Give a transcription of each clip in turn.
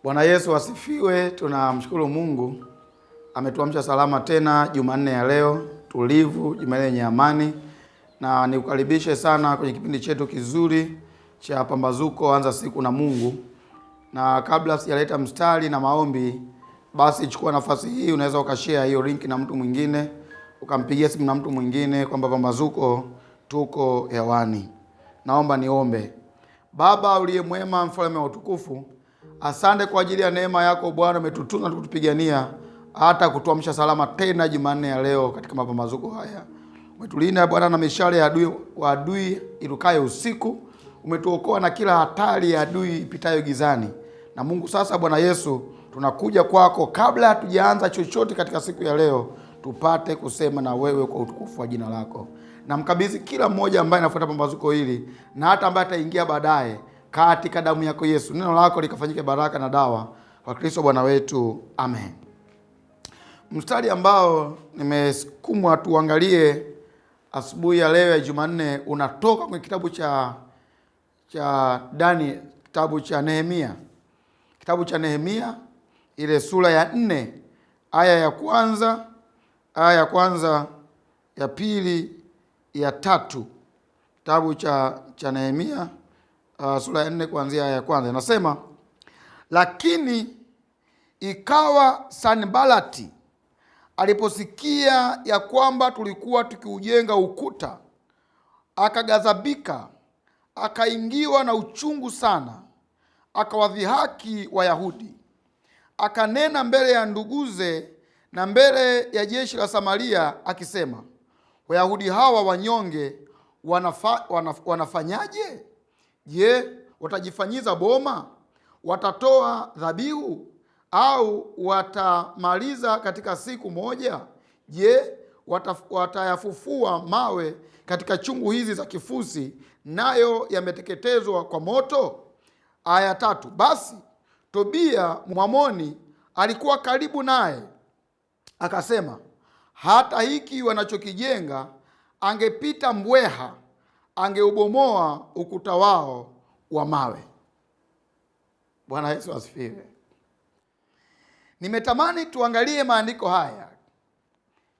Bwana Yesu asifiwe. Tunamshukuru Mungu ametuamsha salama tena Jumanne ya leo tulivu, Jumanne yenye amani, na nikukaribishe sana kwenye kipindi chetu kizuri cha Pambazuko Anza Siku na Mungu. Na kabla sijaleta mstari na maombi, basi chukua nafasi hii, unaweza ukashare hiyo link na mtu mwingine, ukampigia simu na mtu mwingine kwamba Pambazuko tuko hewani. Naomba niombe. Baba uliye mwema, mfalme wa utukufu, asante kwa ajili ya neema yako Bwana, umetutunza na kutupigania hata kutuamsha salama tena Jumanne ya leo katika mapambazuko haya. Umetulinda Bwana na mishale ya adui irukayo usiku. Umetuokoa na kila hatari ya adui ipitayo gizani. Na Mungu, sasa Bwana Yesu, tunakuja kwako kabla hatujaanza chochote katika siku ya leo, tupate kusema na wewe kwa utukufu wa jina lako. Na mkabidhi kila mmoja ambaye anafuata pambazuko hili na hata ambaye ataingia baadaye katika damu yako Yesu. Neno lako likafanyike baraka na dawa kwa Kristo Bwana wetu. Amen. Mstari ambao nimesukumwa tuangalie asubuhi ya leo ya Jumanne unatoka kwenye kitabu cha kitabu cha Nehemia. Kitabu cha Nehemia ile sura ya 4 aya ya kwanza, ya pili, ya 3. Kitabu cha Nehemia sura ya 4 kuanzia aya ya kwanza. Inasema, lakini ikawa Sanbalati aliposikia ya kwamba tulikuwa tukiujenga ukuta, akaghadhabika, akaingiwa na uchungu sana, akawadhihaki Wayahudi. Akanena mbele ya nduguze na mbele ya jeshi la Samaria akisema, Wayahudi hawa wanyonge wanafanyaje? Je, watajifanyiza boma? Watatoa dhabihu au watamaliza katika siku moja? Je, watayafufua mawe katika chungu hizi za kifusi, nayo yameteketezwa kwa moto? Aya 3. Basi Tobia Mwamoni alikuwa karibu naye, akasema, hata hiki wanachokijenga angepita mbweha, angeubomoa ukuta wao wa mawe. Bwana Yesu asifiwe. Nimetamani tuangalie maandiko haya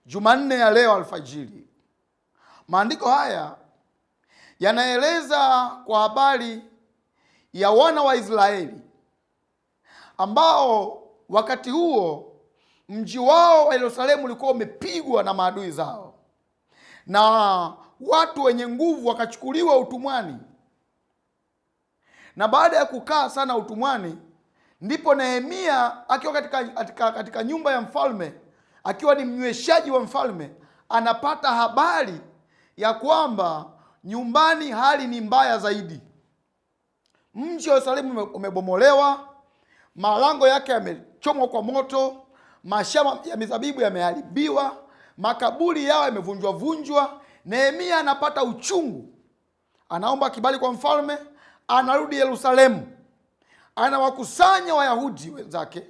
Jumanne ya leo alfajiri. Maandiko haya yanaeleza kwa habari ya wana wa Israeli ambao wakati huo mji wao wa Yerusalemu ulikuwa umepigwa na maadui zao, na watu wenye nguvu wakachukuliwa utumwani. Na baada ya kukaa sana utumwani, ndipo Nehemia akiwa katika nyumba ya mfalme, akiwa ni mnyweshaji wa mfalme, anapata habari ya kwamba nyumbani hali ni mbaya zaidi. Mji wa Yerusalemu umebomolewa, malango yake yamechomwa kwa moto, mashamba ya mizabibu yameharibiwa, makaburi yao yamevunjwa vunjwa. Nehemia anapata uchungu, anaomba kibali kwa mfalme, anarudi Yerusalemu, anawakusanya Wayahudi wenzake,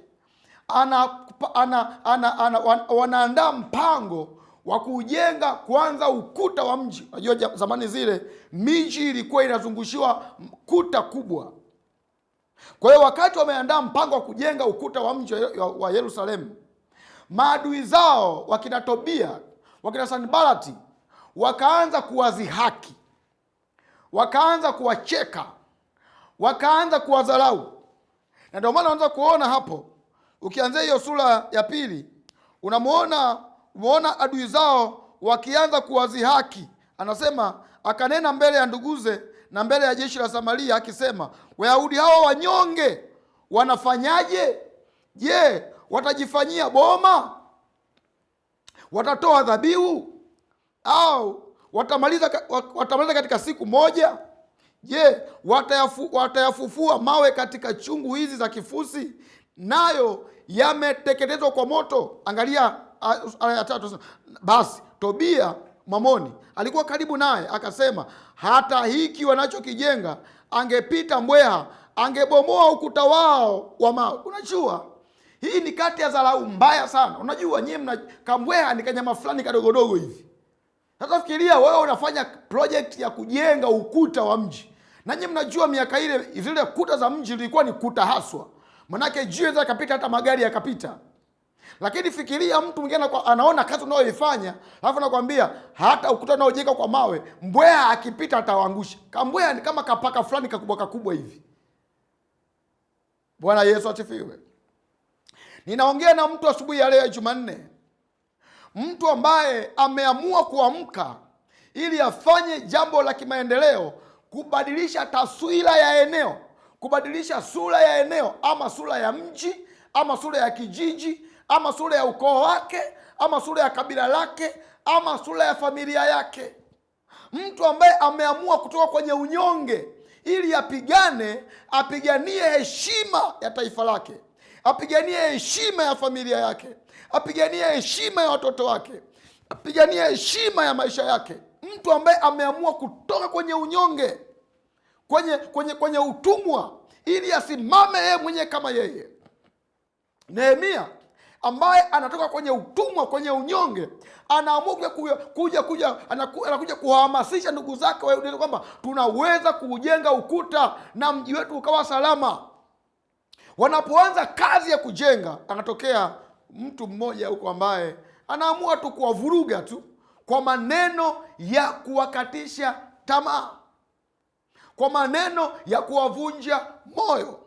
wanaandaa mpango wa kujenga kwanza ukuta wa mji. Unajua zamani zile miji ilikuwa inazungushiwa kuta kubwa. Kwa hiyo wakati wameandaa mpango wa kujenga ukuta wa mji wa Yerusalemu, maadui zao wakina Tobia, wakina Sanbalati wakaanza kuwadhihaki, wakaanza kuwacheka, wakaanza kuwadharau. Na ndio maana unaanza kuona hapo, ukianzia hiyo sura ya 2, umeona adui zao wakianza kuwadhihaki. Anasema, akanena mbele ya nduguze na mbele ya jeshi la Samaria akisema, Wayahudi hawa wanyonge wanafanyaje? Je, watajifanyia boma? Watatoa dhabihu au watamaliza katika siku moja? Je, watayafufua mawe katika chungu hizi za kifusi, nayo yameteketezwa kwa moto? Angalia aya 3. Basi Tobia Mwamoni alikuwa karibu naye, akasema, hata hiki wanachokijenga angepita mbweha, angebomoa ukuta wao wa mawe. Unajua, hii ni kati ya dharau mbaya sana. Unajua nyinyi kambweha ni kanyama fulani kadogodogo hivi. Sasa fikiria wewe unafanya project ya kujenga ukuta wa mji. Na nyinyi mnajua miaka ile zile kuta za mji zilikuwa ni kuta haswa. Manake jiwe za kapita hata magari yakapita. Lakini fikiria mtu mwingine anaona kazi unayoifanya, alafu anakuambia hata ukuta unaojenga kwa mawe, mbweha akipita atawaangusha. Kambweha ni kama kapaka fulani kakubwa hivi. Bwana Yesu asifiwe. Ninaongea na mtu asubuhi ya leo ya Jumanne. Mtu ambaye ameamua kuamka ili afanye jambo la kimaendeleo, kubadilisha taswira ya eneo, kubadilisha sura ya eneo, ama sura ya mji, ama sura ya kijiji, ama sura ya ukoo wake, ama sura ya kabila lake, ama sura ya familia yake. Mtu ambaye ameamua kutoka kwenye unyonge ili apiganie heshima ya taifa lake, apiganie heshima ya familia yake, apiganie heshima ya watoto wake, apiganie heshima ya maisha yake. Mtu ambaye ameamua kutoka kwenye unyonge, kwenye utumwa, ili asimame yeye mwenyewe kama yeye. Nehemia ambaye anatoka kwenye utumwa, kwenye unyonge, anaamua anakuja kuhamasisha ndugu zake Wayahudi kwamba tunaweza kujenga ukuta na mji wetu ukawa salama. Wanapoanza kazi ya kujenga, anatokea mtu mmoja huko ambaye anaamua tu kuwavuruga tu kwa maneno ya kuwakatisha tamaa, kwa maneno ya kuwavunja moyo,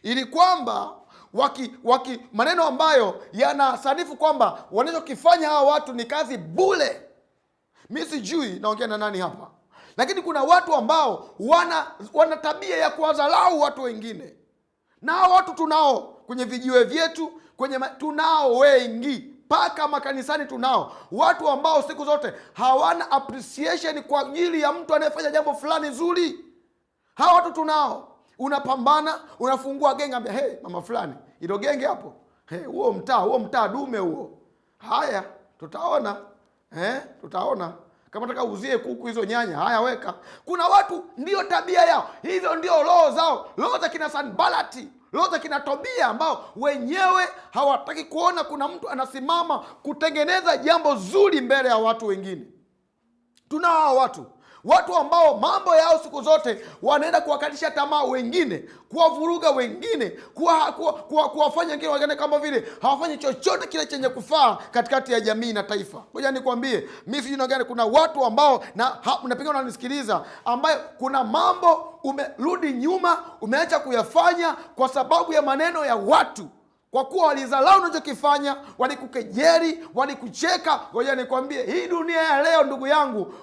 ili kwamba maneno ambayo yanasanifu kwamba wanachokifanya hawa watu ni kazi bure. Mimi sijui naongea na nani hapa, lakini kuna watu ambao wana tabia ya kuwadharau watu wengine, na hawa watu tunao kwenye vijiwe vyetu, tunao wengi, mpaka makanisani tunao watu ambao siku zote hawana appreciation kwa ajili ya mtu anayefanya jambo fulani zuri. Hawa watu tunao. Unapambana, unafungua genge, ambia hey, mama fulani, ilo genge hapo, huo mtaa dume huo. Haya, tutaona tutaona kama nataka uzie kuku hizo nyanya, haya weka. Kuna watu ndio tabia yao, hizo ndio roho zao, roho za kina Sanbalati, roho za kina Tobia, ambao wenyewe hawataki kuona kuna mtu anasimama kutengeneza jambo zuri mbele ya watu wengine. Tunao watu ambao mambo yao siku zote wanaenda kuwakatisha tamaa wengine, kuwavuruga wengine, kuwafanya wengine wagane kama vile hawafanyi chochote kile chenye kufaa katikati ya jamii na taifa. Ngoja nikwambie, mimi sijui na gani, kuna watu ambao napinga unanisikiliza, ambayo kuna mambo umerudi nyuma, umeacha kuyafanya kwa sababu ya maneno ya watu. Kwa kuwa walizarau unachokifanya, walikukejeli, walikucheka. Ngoja nikwambie, hii dunia ya leo ndugu yangu,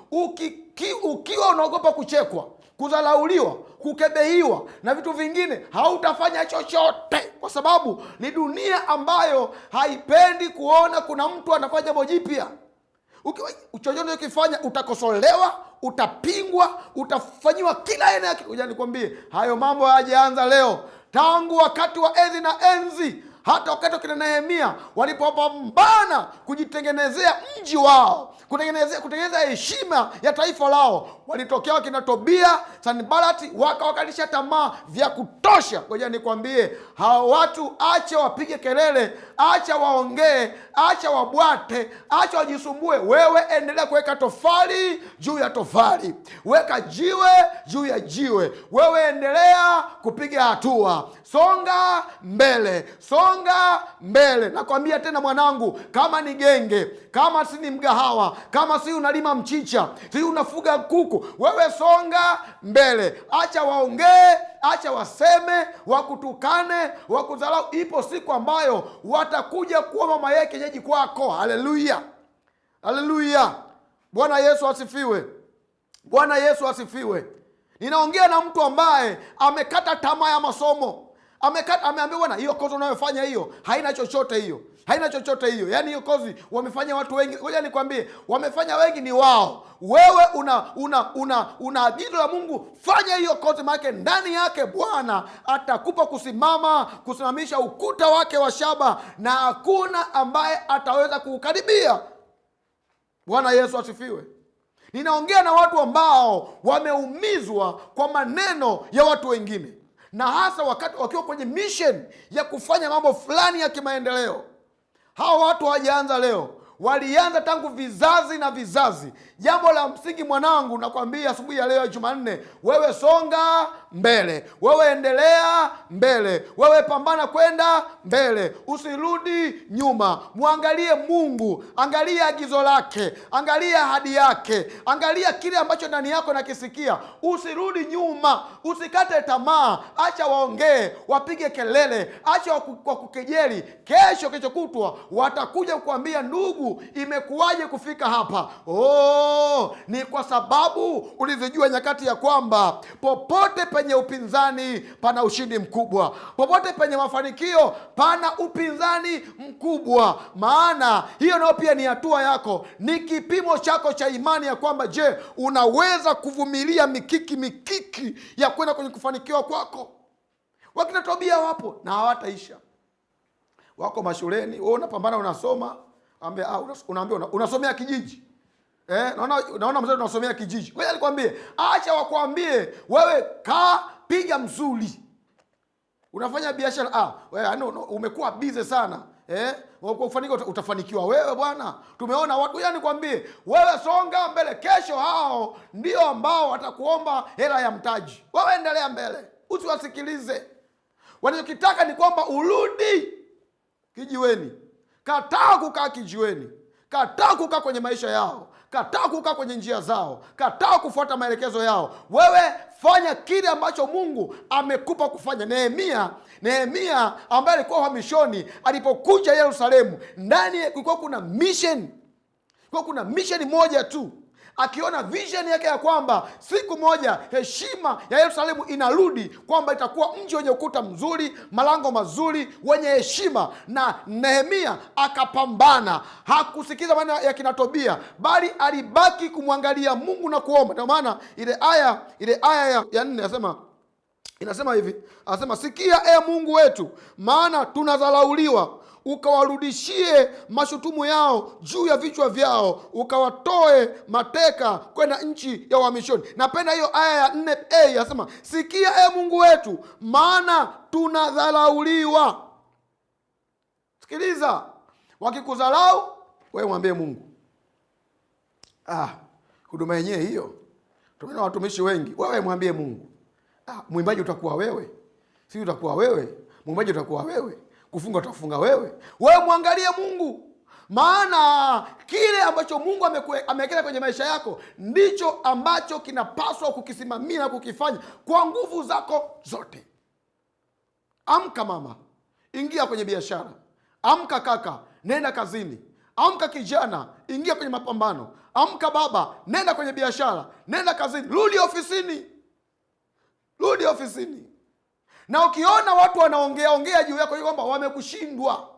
ukiwa unaogopa kuchekwa, kudharauliwa, kukebehiwa na vitu vingine, hautafanya chochote, kwa sababu ni dunia ambayo haipendi kuona kuna mtu anafanya jambo jipya. Chochote unachokifanya utakosolewa, utapingwa, utafanyiwa kila aina ya kitu. Ngoja nikwambie, hayo mambo hayajaanza leo. Tangu wakati wa enzi na enzi, hata wakati wakina Nehemia walipopambana kujitengenezea mji wao, kutengeneza heshima ya taifa lao, walitokea wakina Tobia, Sanbalati, wakawakatisha tamaa vya kutosha. Ngoja nikwambie, hao watu acha wapige kelele, acha waongee, acha wabwate, acha wajisumbue. Wewe endelea kuweka tofali juu ya tofali, weka jiwe juu ya jiwe. Wewe endelea kupiga hatua, songa mbele, songa mbele. Nakwambia tena mwanangu, kama ni genge, kama si ni mgahawa, kama si unalima mchicha, si unafuga kuku, wewe songa mbele. Acha waongee, acha waseme, wakutukane, wakudharau. Ipo siku ambayo watakuja kuwa mama yake kienyeji kwako. Haleluya, haleluya. Bwana Yesu asifiwe, Bwana Yesu asifiwe. Ninaongea na mtu ambaye amekata tamaa ya masomo. Ameambiwa bwana, hiyo kozi unayofanya hiyo haina chochote, yaani hiyo kozi wamefanya watu wengi. Ngoja nikwambie, wamefanya wengi ni wao. Wewe una agizo la Mungu, fanya hiyo kozi, maana ndani yake Bwana atakupa kusimamisha ukuta wake wa shaba, na hakuna ambaye ataweza kuukaribia. Bwana Yesu asifiwe. Ninaongea na watu ambao wameumizwa kwa maneno ya watu wengine, na hasa wakati wakiwa kwenye mission ya kufanya mambo fulani ya kimaendeleo. Hawa watu hawajaanza leo, walianza tangu vizazi na vizazi. Jambo la msingi mwanangu, nakwambia asubuhi ya leo Jumanne, wewe songa mbele, wewe endelea mbele, wewe pambana kwenda mbele, usirudi nyuma. Mwangalie Mungu, angalia agizo lake, angalia ahadi yake, angalia kile ambacho ndani yako nakisikia. Usirudi nyuma, usikate tamaa. Acha waongee, wapige kelele, acha kwa kukejeli. Kesho kutwa watakuja kukuambia, ndugu, imekuwaje kufika hapa? Ni kwa sababu ulizijua nyakati ya kwamba popote penye upinzani pana ushindi mkubwa, popote penye mafanikio pana upinzani mkubwa. Maana hiyo nayo pia ni hatua yako, ni kipimo chako cha imani ya kwamba, je, unaweza kuvumilia mikiki ya kwenda kwenye kufanikiwa kwako? Wakina Tobia wapo na hawataisha. Wako mashuleni, wewe unapambana, unasoma, unaambia unasomea kijiji. Naona mzee unasomea kijiji. Wewe alikwambie, acha wakwambie, wewe piga mzuri. Unafanya biashara, wewe umekuwa busy sana. Kufanikiwa utafanikiwa wewe bwana. Tumeona watu, nikwambie, wewe songa mbele. Kesho hao ndio ambao watakuomba hela ya mtaji. Wewe endelea mbele, usiwasikilize. Wanachokitaka ni kwamba urudi kijiweni. Kataa kukaa kijiweni, kataa kukaa kwenye maisha yao, kataa kukaa kwenye njia zao, kataa kufuata maelekezo yao. Wewe fanya kile ambacho Mungu amekupa kufanya. Nehemia ambaye alikuwa uhamishoni, alipokuja Yerusalemu, ndani kulikuwa kuna mission. Kuna mission moja tu. Akiona vision yake ya kwamba siku moja heshima ya Yerusalemu inarudi, kwamba itakuwa mji wenye ukuta mzuri, malango mazuri, wenye heshima. Na Nehemia akapambana, hakusikiza maneno ya kina Tobia, bali alibaki kumwangalia Mungu na kuomba. Ndio maana ile aya ya 4 inasema hivi, anasema, sikia Mungu wetu, maana tunadharauliwa, ukawarudishie mashutumu yao juu ya vichwa vyao, ukawatoe mateka kwenda nchi ya uhamishoni. Napenda hiyo aya ya 4a, anasema, sikia Mungu wetu, maana tunadharauliwa. Sikiliza, wakikudharau wewe mwambie Mungu. Huduma yenyewe hiyo, tumeona watumishi wengi, wewe mwambie Mungu. Mwimbaji utakuwa wewe, si utakuwa wewe, mwimbaji utakuwa wewe, kufunga utafunga wewe. Wewe mwangalie Mungu, maana kile ambacho Mungu amewekea kwenye maisha yako ndicho ambacho kinapaswa kukisimamia na kukifanya kwa nguvu zako zote. Amka mama, ingia kwenye biashara. Amka kaka, nenda kazini. Amka kijana, ingia kwenye mapambano. Amka baba, nenda kwenye biashara, nenda kazini. Rudi ofisini. Na ukiona watu wanaongea juu yako kwamba wamekushindwa,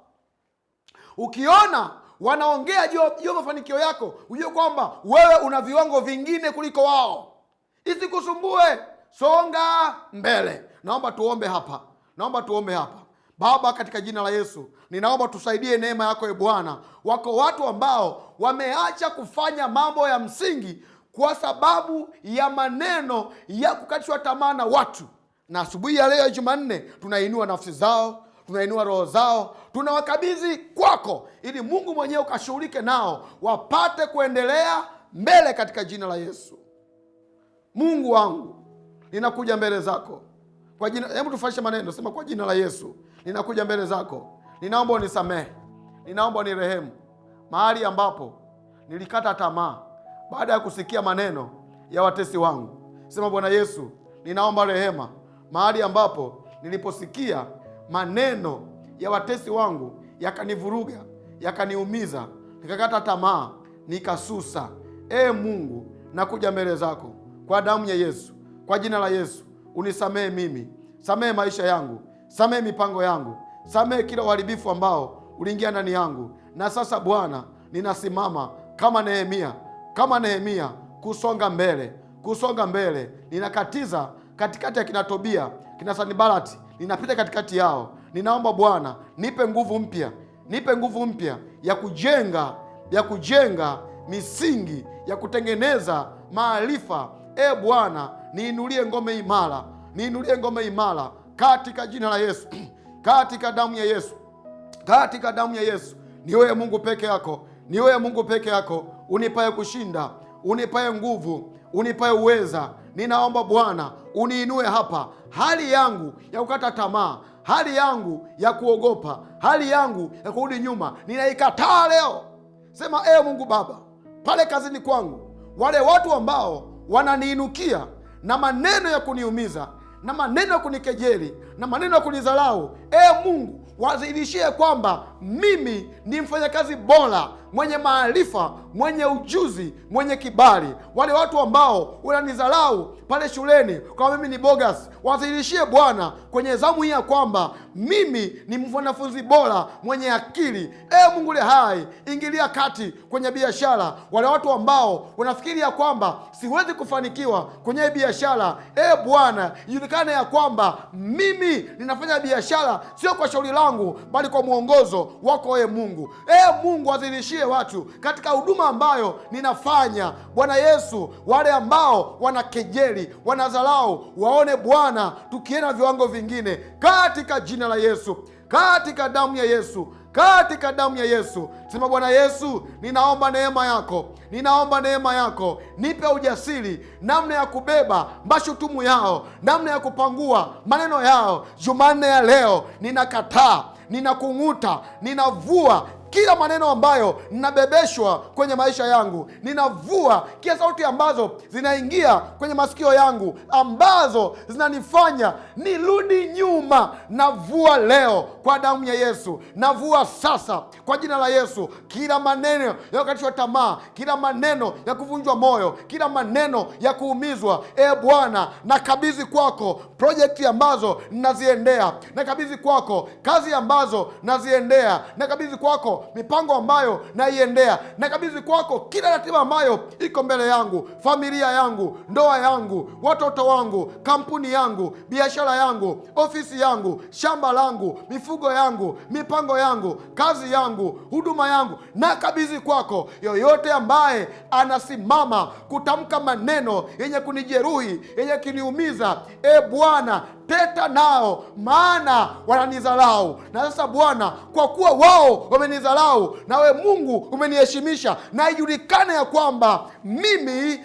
ukiona wanaongea juu ya mafanikio yako, ujue kwamba wewe una viwango vingine kuliko wao. Isikusumbue, songa mbele. Naomba tuombe hapa. Baba, katika jina la Yesu, ninaomba tusaidie neema yako Bwana. Wako watu ambao wameacha kufanya mambo ya msingi kwa sababu ya maneno ya kukatishwa tamaa na watu. Na asubuhi ya leo Jumanne, tunainua nafsi zao, tunainua roho zao, tunawakabidhi kwako, ili Mungu mwenyewe ukashughulike nao, wapate kuendelea mbele katika jina la Yesu. Mungu wangu, ninakuja mbele zako kwa jina, hebu tufanishe maneno, sema, kwa jina la Yesu ninakuja mbele zako. Ninaomba unisamehe, ninaomba unirehemu mahali ambapo nilikata tamaa baada ya kusikia maneno ya watesi wangu. Sema, Bwana Yesu, ninaomba rehema mahali ambapo niliposikia maneno ya watesi wangu yakanivuruga, yakaniumiza, nikakata tamaa, nikasusa. Mungu, nakuja mbele zako kwa damu ya Yesu, kwa jina la Yesu, unisamehe mimi, samehe maisha yangu, samehe mipango yangu, samehe kila uharibifu ambao uliingia ndani yangu. Na sasa Bwana, ninasimama kama Nehemia kusonga mbele. Ninakatiza katikati ya kina Tobia, kina Sanibalati, ninapita katikati yao. Ninaomba Bwana, nipe nguvu mpya ya kujenga misingi, ya kutengeneza maarifa. Bwana, niinulie ngome imara katika jina la Yesu, katika damu ya Yesu. Ni wewe Mungu peke yako, unipaye kushinda, unipaye nguvu, unipaye uweza. ninaomba Bwana uniinue hapa. Hali yangu ya kukata tamaa, hali yangu ya kuogopa, hali yangu ya kurudi nyuma, ninaikataa leo. Sema, Mungu Baba, pale kazini kwangu, wale watu ambao wananiinukia na maneno ya kuniumiza, na maneno ya kunikejeli, na maneno ya kunidharau, Mungu wazidishie kwamba mimi ni mfanyakazi bora, mwenye maarifa, mwenye ujuzi, mwenye kibali. Wale watu ambao wananidharau pale shuleni kwa mimi ni bogus, wazidishie Bwana kwenye zamu hii ya kwamba mimi ni mwanafunzi bora mwenye akili. Mungu le hai, ingilia kati kwenye biashara. Wale watu ambao wanafikiria kwamba siwezi kufanikiwa kwenye biashara, Bwana ijulikane ya kwamba mimi ninafanya biashara sio kwa shauri langu, bali kwa mwongozo wako Mungu. Mungu wazidishie watu katika huduma ambayo ninafanya. Bwana Yesu, wale ambao wanakejeli, wanadharau, waone Bwana tukienda viwango vingine, katika jina la Yesu, katika damu ya Yesu, katika damu ya Yesu. Sema, Bwana Yesu, ninaomba neema yako, ninaomba neema yako, nipe ujasiri namna ya kubeba mashutumu yao, namna ya kupangua maneno yao. Jumanne ya leo ninakataa, ninakung'uta, ninavua kila maneno ambayo ninabebeshwa kwenye maisha yangu. Ninavua kila sauti ambazo zinaingia kwenye masikio yangu, ambazo zinanifanya nirudi nyuma. Navua leo kwa damu ya Yesu, navua sasa kwa jina la Yesu. Kila maneno ya kukatishwa tamaa, kila maneno ya kuvunjwa moyo, kila maneno ya kuumizwa, Bwana nakabidhi kwako projekti ambazo ninaziendea, nakabidhi kwako kazi ambazo naziendea, nakabidhi kwako mipango ambayo naiendea, nakabidhi kwako kila ratiba ambayo iko mbele yangu, familia yangu, ndoa yangu, watoto wangu, kampuni yangu, biashara yangu, ofisi yangu, shamba langu, mifugo yangu, mipango yangu, kazi yangu, huduma yangu, nakabidhi kwako. Yoyote ambaye anasimama kutamka maneno yenye kunijeruhi, yenye kuniumiza, Bwana teta nao, maana wananidharau. Na sasa Bwana, kwa kuwa wao wamenidharau, nawe Mungu umeniheshimisha, na ijulikane ya kwamba mimi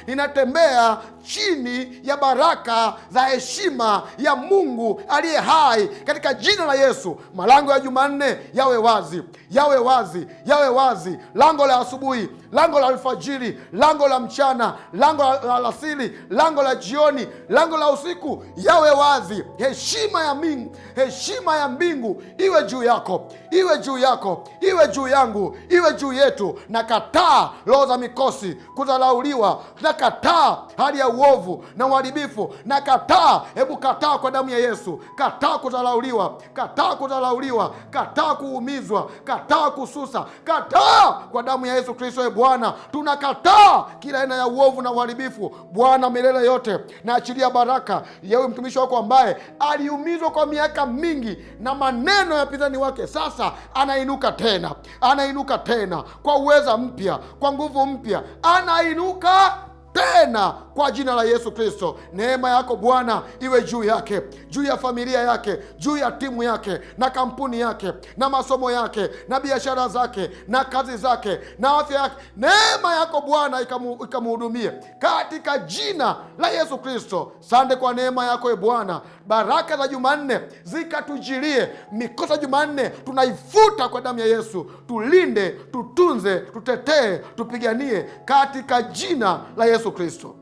ninatembea chini ya baraka za heshima ya Mungu aliye hai, katika jina la Yesu. Malango ya Jumanne yawe wazi, yawe wazi, yawe wazi. Lango la asubuhi, lango la alfajiri, lango la mchana, lango la alasiri, lango la jioni, lango la usiku yawe wazi. Heshima ya mbingu, heshima ya mbingu iwe juu yako, iwe juu yako, iwe juu yangu, iwe juu yetu. Nakataa roho za mikosi, kudharauliwa, nakataa hali ya uovu na uharibifu, nakataa. Hebu kataa kwa damu ya Yesu. Kataa kudharauliwa, kataa kudharauliwa, kataa kuumizwa, kataa kususa, kataa kwa damu ya Yesu Kristo. Bwana, tunakataa kila aina ya uovu na uharibifu. Bwana milele yote, naachilia baraka ya mtumishi wako ambaye aliumizwa kwa miaka mingi na maneno ya pinzani wake. Sasa anainuka tena, anainuka tena kwa uweza mpya, kwa nguvu mpya, anainuka tena kwa jina la Yesu Kristo. Neema yako Bwana iwe juu yake, juu ya familia yake, juu ya timu yake na kampuni yake na masomo yake na biashara zake na kazi zake na afya yake. Neema yako Bwana ikamhudumie katika jina la Yesu Kristo. Sante kwa neema yako Bwana. Baraka za Jumanne zikatujilie. Mikosa Jumanne tunaifuta kwa damu ya Yesu. Tulinde, tutunze, tutetee, tupiganie katika jina la Yesu Kristo.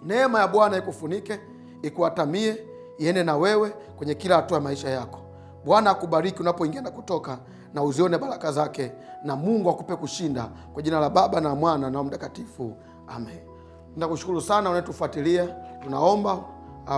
Neema ya Bwana ikufunike, ikuatamie, iende na wewe kwenye kila hatua ya maisha yako. Bwana akubariki unapoingia na kutoka, na uzione baraka zake, na Mungu akupe kushinda, kwa jina la Baba na Mwana na Mtakatifu. Amen. Ninakushukuru sana unayetufuatilia. Tunaomba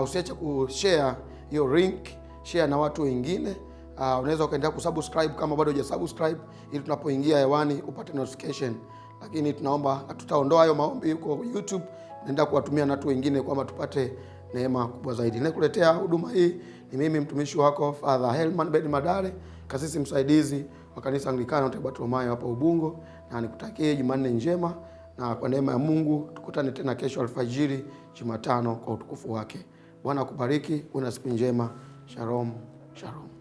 usiache kushare hiyo link, share na watu wengine. Unaweza ukaendelea kusubscribe kama bado hujasubscribe, ili tunapoingia hewani upate notification. Lakini tunaomba tutaondoa hayo maombi huko YouTube, naenda kuwatumia na watu wengine kwamba tupate neema kubwa zaidi. Ninakuletea huduma hii ni mimi mtumishi wako Father Helman Ben Madare, kasisi msaidizi wa kanisa Anglikana Bartolomayo hapa Ubungo, na nikutakie Jumanne njema, na kwa neema ya Mungu tukutane tena kesho alfajiri Jumatano kwa utukufu wake. Bwana akubariki, una siku njema. Shalom, shalom.